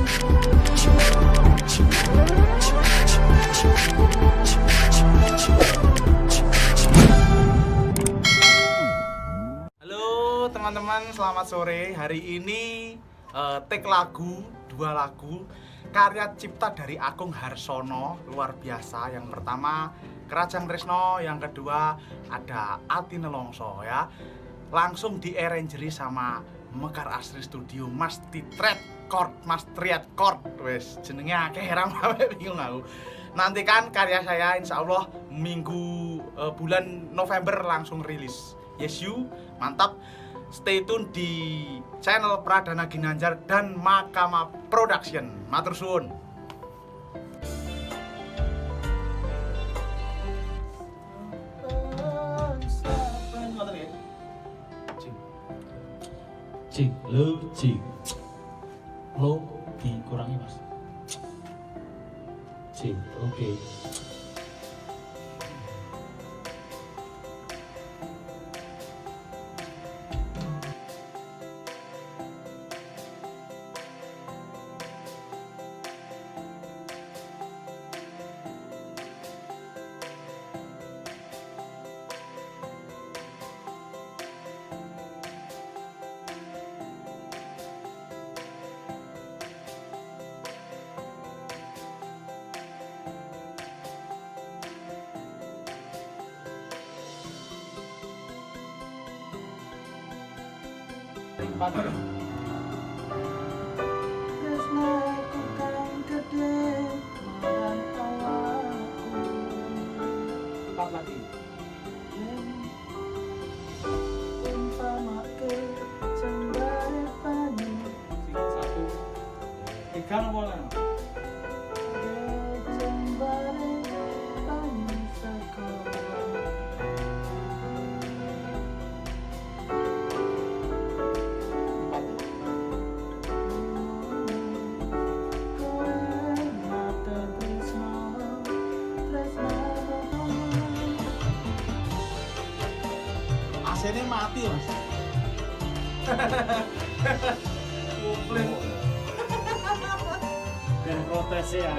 Halo teman-teman, selamat sore. Hari ini take lagu, 2 lagu karya cipta dari Agung Harsono, luar biasa. Yang pertama Kerajang Tresno, yang kedua ada Ati Nelongso ya. Langsung di arrangeri sama Mekar Asri Studio, Mas Titret Chord, Mas Triad Chord. Wes jenenge akeh heran bingung aku. Nantikan karya saya insya Allah minggu bulan November langsung rilis. Yes you, mantap. Stay tune di channel Pradana Ginanjar dan Makama Production. Matur suwun. Cing, lo dikurangi mas. Cing, oke. Tresnaku kan gede marang awakku. Empat lagi. Umpamake jembare banyu, Satu. Tiga nomor. jembare banyu sekolah. AC-nya mati mas. Komplain. Biar protes ya.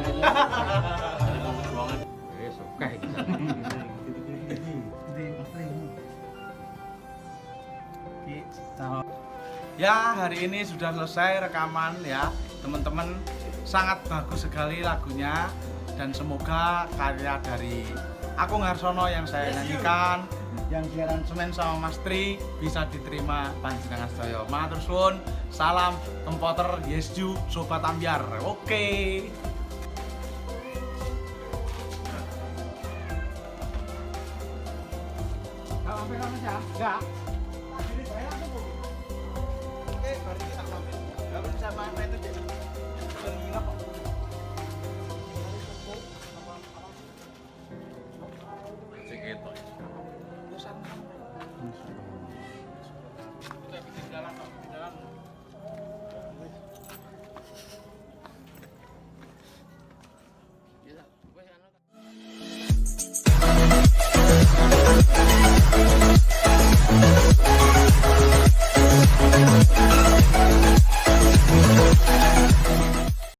Ya, hari ini sudah selesai rekaman ya, teman-teman. Sangat bagus sekali lagunya dan semoga karya dari Agung Harsono yang saya nyanyikan, yang diaransemen sama Mas Tri bisa diterima panjenengan sedaya. Matur suwun, salam Tempoter, yes you, Sobat Ambyar. Oke. Enggak.